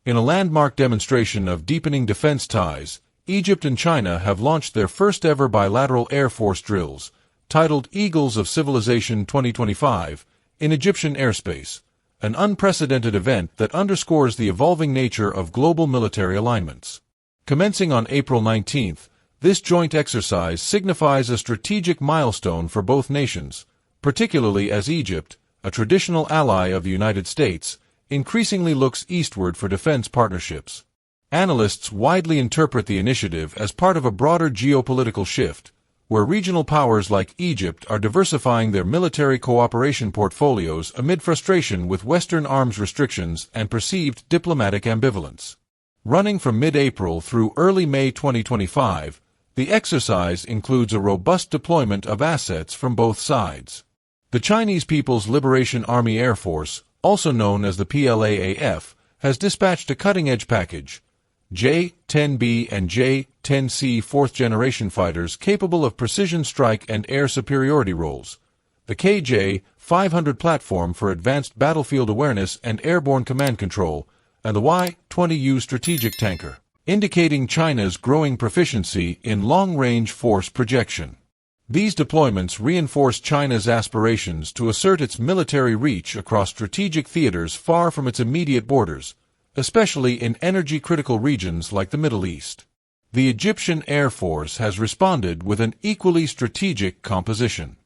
In a landmark demonstration of deepening defense ties, Egypt and China have launched their first-ever bilateral Air Force drills, titled Eagles of Civilization 2025, in Egyptian airspace, an unprecedented event that underscores the evolving nature of global military alignments. Commencing on April 19, this joint exercise signifies a strategic milestone for both nations, particularly as Egypt, a traditional ally of the United States, increasingly looks eastward for defense partnerships. Analysts widely interpret the initiative as part of a broader geopolitical shift, where regional powers like Egypt are diversifying their military cooperation portfolios amid frustration with Western arms restrictions and perceived diplomatic ambivalence. Running from mid-April through early May 2025, the exercise includes a robust deployment of assets from both sides. The Chinese People's Liberation Army Air Force, also known as the PLAAF, has dispatched a cutting-edge package, J-10B and J-10C fourth-generation fighters capable of precision strike and air superiority roles, the KJ-500 platform for advanced battlefield awareness and airborne command control, and the Y-20U strategic tanker, indicating China's growing proficiency in long-range force projection. These deployments reinforce China's aspirations to assert its military reach across strategic theaters far from its immediate borders, especially in energy-critical regions like the Middle East. The Egyptian Air Force has responded with an equally strategic composition.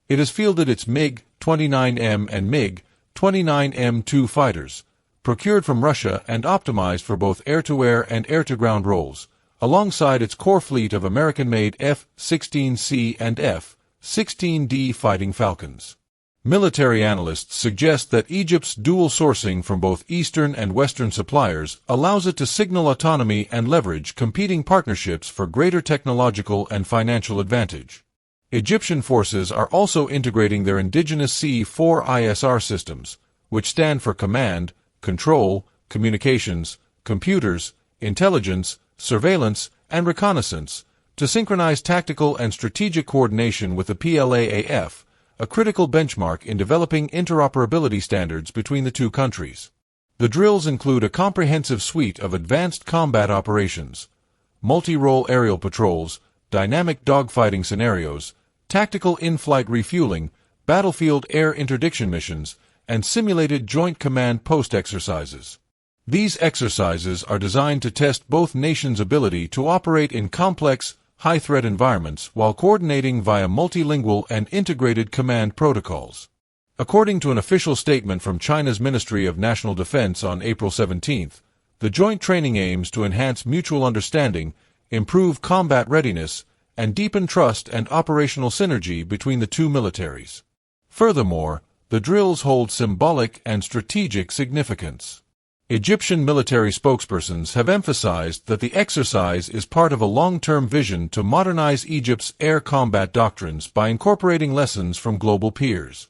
It has fielded its MiG-29M and MiG-29M2 fighters, procured from Russia and optimized for both air-to-air and air-to-ground roles, alongside its core fleet of American-made F-16C and F-16D Fighting Falcons. Military analysts suggest that Egypt's dual sourcing from both Eastern and Western suppliers allows it to signal autonomy and leverage competing partnerships for greater technological and financial advantage. Egyptian forces are also integrating their indigenous C-4ISR systems, which stand for Command, Control, Communications, Computers, Intelligence, Surveillance, and Reconnaissance, to synchronize tactical and strategic coordination with the PLAAF, a critical benchmark in developing interoperability standards between the two countries. The drills include a comprehensive suite of advanced combat operations, multi-role aerial patrols, dynamic dogfighting scenarios, tactical in-flight refueling, battlefield air interdiction missions, and simulated joint command post exercises. These exercises are designed to test both nations' ability to operate in complex, high-threat environments while coordinating via multilingual and integrated command protocols. According to an official statement from China's Ministry of National Defense on April 17, the joint training aims to enhance mutual understanding, improve combat readiness, and deepen trust and operational synergy between the two militaries. Furthermore, the drills hold symbolic and strategic significance. Egyptian military spokespersons have emphasized that the exercise is part of a long-term vision to modernize Egypt's air combat doctrines by incorporating lessons from global peers.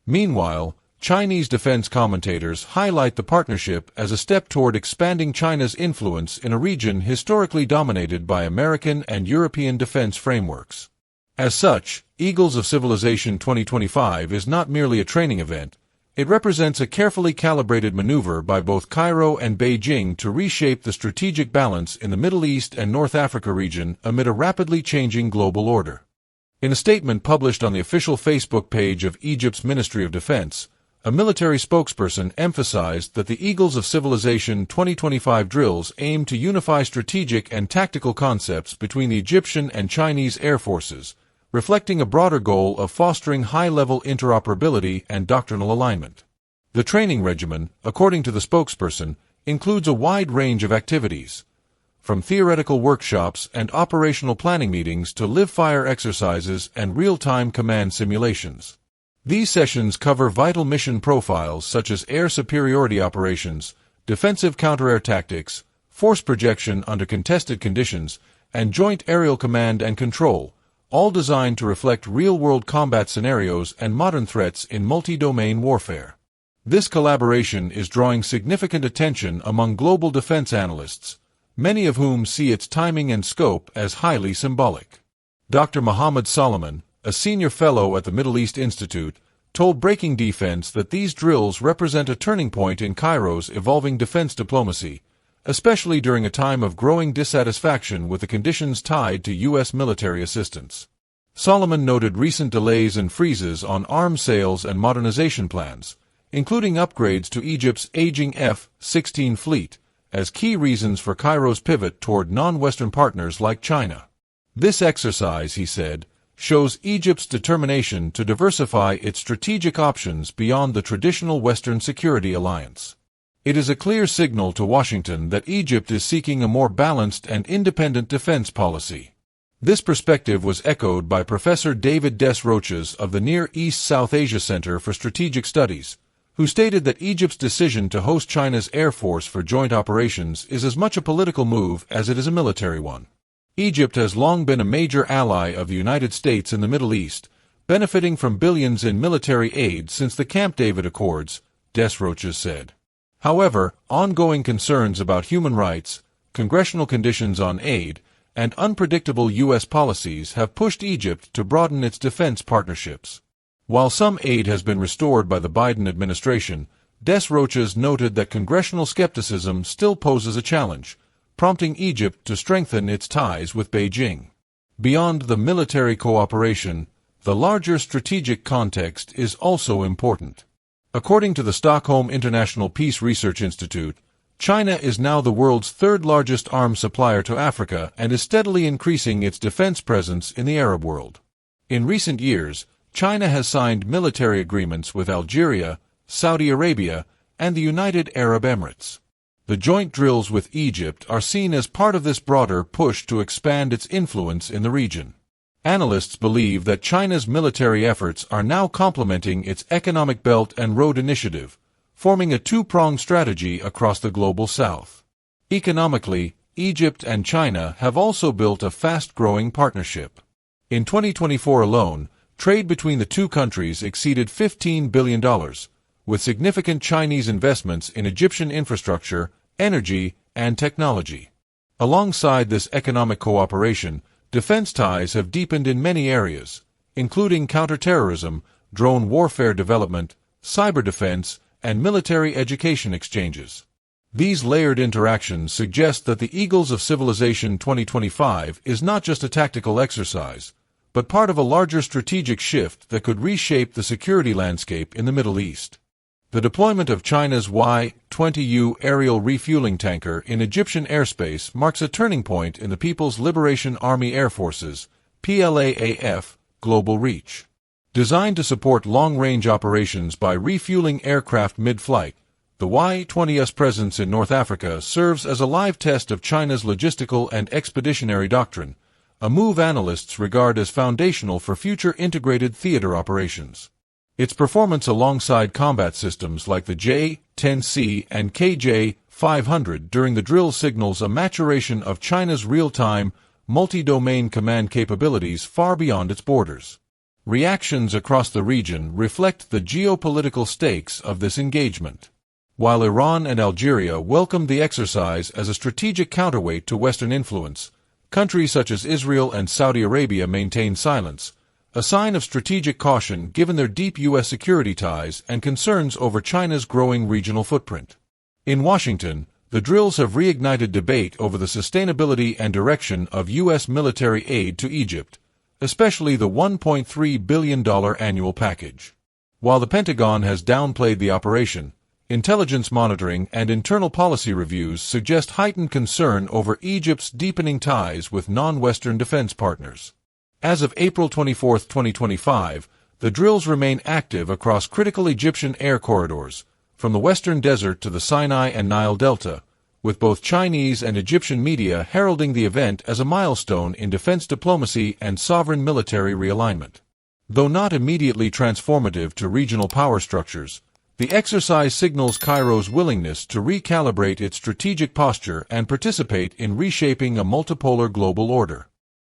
Meanwhile, Chinese defense commentators highlight the partnership as a step toward expanding China's influence in a region historically dominated by American and European defense frameworks. As such, Eagles of Civilization 2025 is not merely a training event. It represents a carefully calibrated maneuver by both Cairo and Beijing to reshape the strategic balance in the Middle East and North Africa region amid a rapidly changing global order. In a statement published on the official Facebook page of Egypt's Ministry of Defense, a military spokesperson emphasized that the Eagles of Civilization 2025 drills aim to unify strategic and tactical concepts between the Egyptian and Chinese air forces, reflecting a broader goal of fostering high-level interoperability and doctrinal alignment. The training regimen, according to the spokesperson, includes a wide range of activities, from theoretical workshops and operational planning meetings to live-fire exercises and real-time command simulations. These sessions cover vital mission profiles such as air superiority operations, defensive counter-air tactics, force projection under contested conditions, and joint aerial command and control, all designed to reflect real-world combat scenarios and modern threats in multi-domain warfare. This collaboration is drawing significant attention among global defense analysts, many of whom see its timing and scope as highly symbolic. Dr. Mohammed Solomon, a senior fellow at the Middle East Institute, told Breaking Defense that these drills represent a turning point in Cairo's evolving defense diplomacy, especially during a time of growing dissatisfaction with the conditions tied to U.S. military assistance. Solomon noted recent delays and freezes on arms sales and modernization plans, including upgrades to Egypt's aging F-16 fleet, as key reasons for Cairo's pivot toward non-Western partners like China. This exercise, he said, shows Egypt's determination to diversify its strategic options beyond the traditional Western security alliance. It is a clear signal to Washington that Egypt is seeking a more balanced and independent defense policy. This perspective was echoed by Professor David Desroches of the Near East South Asia Center for Strategic Studies, who stated that Egypt's decision to host China's Air Force for joint operations is as much a political move as it is a military one. Egypt has long been a major ally of the United States in the Middle East, benefiting from billions in military aid since the Camp David Accords, Desroches said. However, ongoing concerns about human rights, congressional conditions on aid, and unpredictable U.S. policies have pushed Egypt to broaden its defense partnerships. While some aid has been restored by the Biden administration, Desroches noted that congressional skepticism still poses a challenge, prompting Egypt to strengthen its ties with Beijing. Beyond the military cooperation, the larger strategic context is also important. According to the Stockholm International Peace Research Institute, China is now the world's third-largest arms supplier to Africa and is steadily increasing its defense presence in the Arab world. In recent years, China has signed military agreements with Algeria, Saudi Arabia, and the United Arab Emirates. The joint drills with Egypt are seen as part of this broader push to expand its influence in the region. Analysts believe that China's military efforts are now complementing its Economic Belt and Road Initiative, forming a two-pronged strategy across the global south. Economically, Egypt and China have also built a fast-growing partnership. In 2024 alone, trade between the two countries exceeded $15 billion, with significant Chinese investments in Egyptian infrastructure, energy, and technology. Alongside this economic cooperation, defense ties have deepened in many areas, including counterterrorism, drone warfare development, cyber defense, and military education exchanges. These layered interactions suggest that the Eagles of Civilization 2025 is not just a tactical exercise, but part of a larger strategic shift that could reshape the security landscape in the Middle East. The deployment of China's Y-20U aerial refueling tanker in Egyptian airspace marks a turning point in the People's Liberation Army Air Force's (PLAAF) global reach. Designed to support long-range operations by refueling aircraft mid-flight, the Y-20U's presence in North Africa serves as a live test of China's logistical and expeditionary doctrine, a move analysts regard as foundational for future integrated theater operations. Its performance alongside combat systems like the J-10C and KJ-500 during the drill signals a maturation of China's real-time, multi-domain command capabilities far beyond its borders. Reactions across the region reflect the geopolitical stakes of this engagement. While Iran and Algeria welcomed the exercise as a strategic counterweight to Western influence, countries such as Israel and Saudi Arabia maintained silence, a sign of strategic caution given their deep U.S. security ties and concerns over China's growing regional footprint. In Washington, the drills have reignited debate over the sustainability and direction of U.S. military aid to Egypt, especially the $1.3 billion annual package. While the Pentagon has downplayed the operation, intelligence monitoring and internal policy reviews suggest heightened concern over Egypt's deepening ties with non-Western defense partners. As of April 24, 2025, the drills remain active across critical Egyptian air corridors, from the Western Desert to the Sinai and Nile Delta, with both Chinese and Egyptian media heralding the event as a milestone in defense diplomacy and sovereign military realignment. Though not immediately transformative to regional power structures, the exercise signals Cairo's willingness to recalibrate its strategic posture and participate in reshaping a multipolar global order.